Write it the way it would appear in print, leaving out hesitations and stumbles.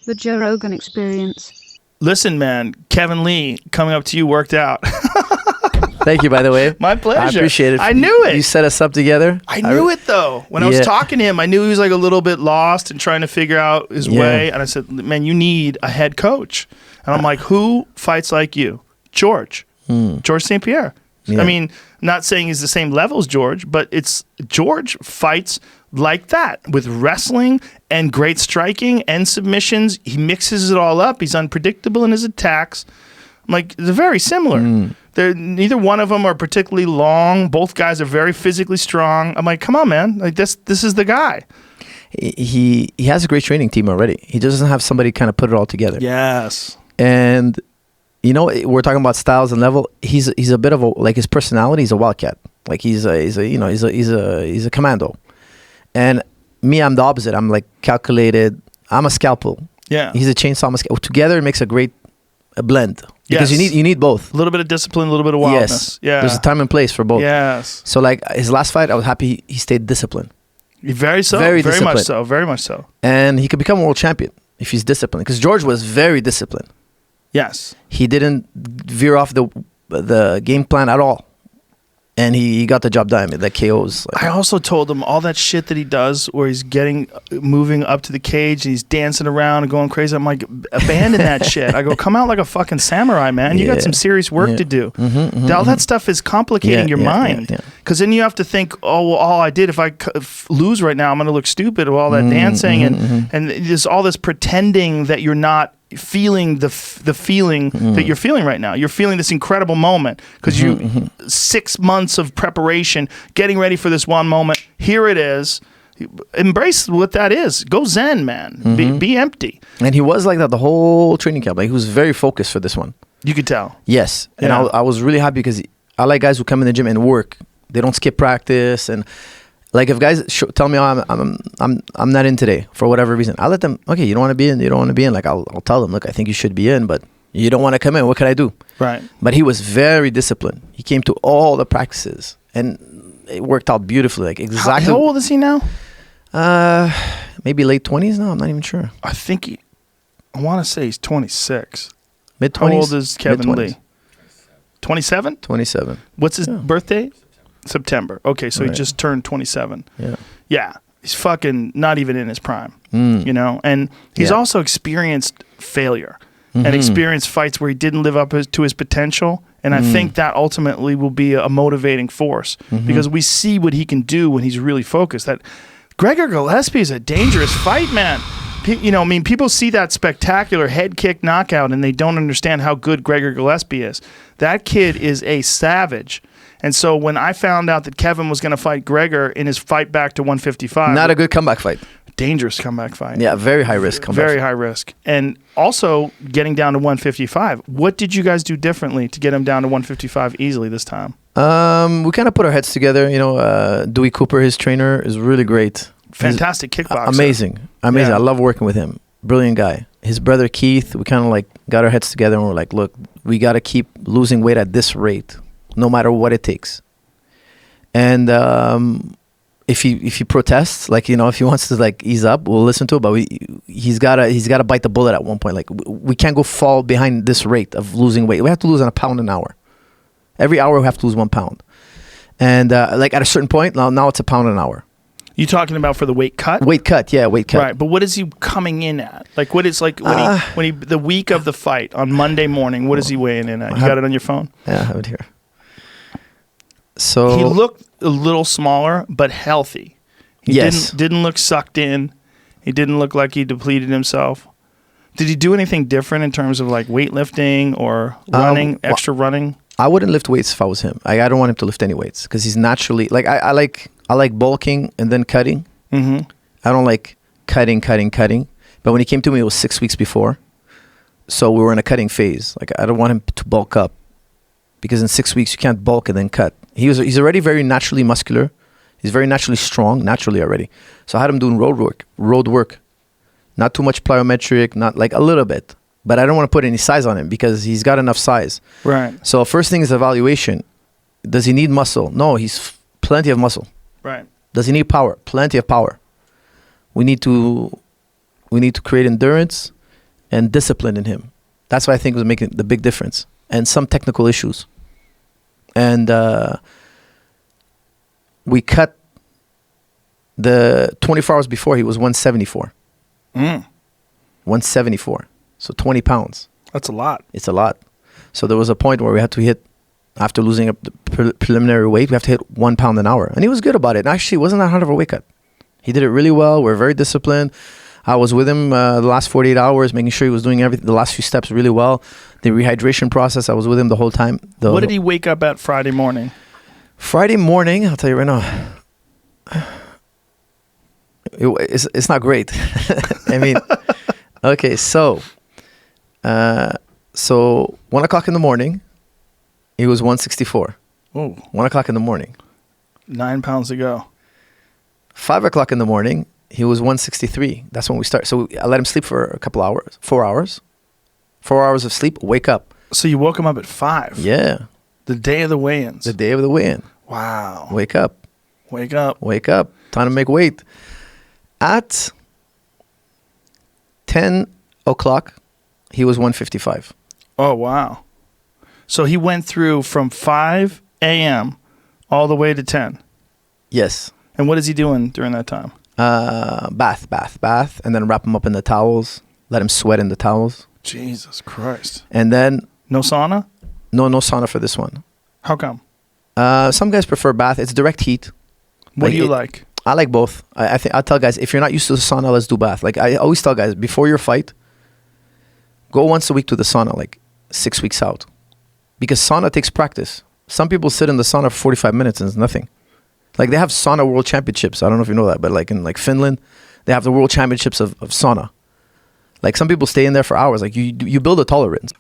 The Joe Rogan Experience. Listen, man, Kevin Lee coming up to you worked out. Thank you, by the way. My pleasure. I appreciate it. I knew it. You set us up together. I knew it, though. When I was talking to him, I knew he was like a little bit lost and trying to figure out his way. And I said, man, you need a head coach. And I'm like, who fights like you? George. George St. Pierre. I mean, I'm not saying he's the same level as George, but it's George fights like that with wrestling and great striking and submissions. He mixes it all up. He's unpredictable in his attacks. I'm like, they're very similar. Neither one of them are particularly long. Both guys are very physically strong. I'm like, come on, man. Like this is the guy. He has a great training team already. He just doesn't have somebody kind of put it all together. Yes. And you know, we're talking about styles and level. He's a bit of a, like, his personality is a wildcat. Like he's a commando. And me, I'm the opposite. I'm like calculated. I'm a scalpel. Yeah. He's a chainsaw. Together it makes a great blend. Because you need both. A little bit of discipline, a little bit of wildness. Yes. Yeah. There's a time and place for both. Yes. So like his last fight, I was happy he stayed disciplined. Very so. Very much so. Very much so. And he could become a world champion if he's disciplined. Because George was very disciplined. Yes. He didn't veer off the game plan at all. And he got the job done. The KOs. I also told him all that shit that he does where he's moving up to the cage and he's dancing around and going crazy. I'm like, abandon that shit. I go, come out like a fucking samurai, man. You got some serious work to do. All that stuff is complicating your mind. Because then you have to think, oh, well, all I did, if I lose right now, I'm going to look stupid with all that dancing. And there's all this pretending that you're not feeling the feeling that you're feeling right now. You're feeling this incredible moment because 6 months of preparation, getting ready for this one moment. Here it is. Embrace what that is. Go zen, man. Be empty. And he was like that the whole training camp. Like he was very focused for this one. You could tell. Yes, and I was really happy because I like guys who come in the gym and work. They don't skip practice. And like if guys tell me, oh, I'm not in today for whatever reason, I'll let them. Okay, you don't want to be in. You don't want to be in. Like I'll tell them, look, I think you should be in, but you don't want to come in. What can I do? Right. But he was very disciplined. He came to all the practices and it worked out beautifully. Like exactly. How old is he now? Maybe late 20s now. I'm not even sure. I think I want to say he's 26. Mid 20s. How old is Kevin Lee? 27? 27. What's his birthday? September. Okay, so he just turned 27. Yeah. He's fucking not even in his prime, you know? And he's also experienced failure and experienced fights where he didn't live up to his potential. And I think that ultimately will be a motivating force because we see what he can do when he's really focused. That Gregor Gillespie is a dangerous fight, man. You know, I mean, people see that spectacular head kick knockout and they don't understand how good Gregor Gillespie is. That kid is a savage. And so when I found out that Kevin was going to fight Gregor in his fight back to 155. Not a good comeback fight. Dangerous comeback fight. Yeah, very high risk comeback. Very high risk. And also getting down to 155. What did you guys do differently to get him down to 155 easily this time? We kind of put our heads together. You know, Dewey Cooper, his trainer, is really great. Fantastic kickboxer. Amazing. Yeah. I love working with him. Brilliant guy. His brother Keith, we kind of like got our heads together and we're like, look, we got to keep losing weight at this rate, no matter what it takes. And if he protests, like, you know, if he wants to like ease up, we'll listen to it. But he's gotta bite the bullet at one point. Like we can't go fall behind this rate of losing weight. We have to lose on a pound an hour. Every hour we have to lose 1 pound. And like at a certain point, now it's a pound an hour. You talking about for the weight cut? Weight cut, yeah, weight cut. Right, but what is he coming in at? Like, what is like when he the week of the fight on Monday morning? What is he weighing in at? You got it on your phone? Yeah, I have it here. So he looked a little smaller, but healthy. He didn't look sucked in. He didn't look like he depleted himself. Did he do anything different in terms of like weightlifting or running, extra running? I wouldn't lift weights if I was him. I don't want him to lift any weights because he's naturally like I like bulking and then cutting. I don't like cutting. But when he came to me, it was 6 weeks before, so we were in a cutting phase. Like I don't want him to bulk up because in 6 weeks you can't bulk and then cut. He's already very naturally muscular. He's very naturally strong, naturally already. So I had him doing road work, not too much plyometric, not like a little bit. But I don't want to put any size on him because he's got enough size. Right. So first thing is evaluation. Does he need muscle? No, he's plenty of muscle. Right. Does he need power? Plenty of power. We need to create endurance and discipline in him. That's what I think was making the big difference. And some technical issues. And we cut the 24 hours before, he was 174. 174. So 20 pounds. That's a lot. It's a lot. So there was a point where we had to hit, after losing up the preliminary weight, we have to hit 1 pound an hour. And he was good about it. And actually, it wasn't that hard of a weight cut. He did it really well. We're very disciplined. I was with him the last 48 hours, making sure he was doing everything, the last few steps really well. The rehydration process, I was with him the whole time. What did he wake up at Friday morning? Friday morning, I'll tell you right now, it's not great. I mean, okay, so 1 o'clock in the morning, he was 164. Oh. 1 o'clock in the morning. 9 pounds to go. 5 o'clock in the morning, he was 163. That's when we start. So I let him sleep for a couple hours, 4 hours. 4 hours of sleep, wake up. So you woke him up at 5? Yeah. The day of the weigh-ins? The day of the weigh-in. Wow. Wake up. Wake up. Wake up. Time to make weight. At 10 o'clock, he was 155. Oh, wow. So he went through from 5 a.m. all the way to 10? Yes. And what is he doing during that time? Bath, and then wrap him up in the towels. Let him sweat in the towels. Jesus Christ. And then... No sauna? No sauna for this one. How come? Some guys prefer bath. It's direct heat. What do you like? I like both. I think I'll tell guys, if you're not used to the sauna, let's do bath. Like I always tell guys, before your fight, go once a week to the sauna, like 6 weeks out. Because sauna takes practice. Some people sit in the sauna for 45 minutes and it's nothing. Like they have sauna world championships. I don't know if you know that, but like in like Finland, they have the world championships of sauna. Like some people stay in there for hours. Like you build a tolerance.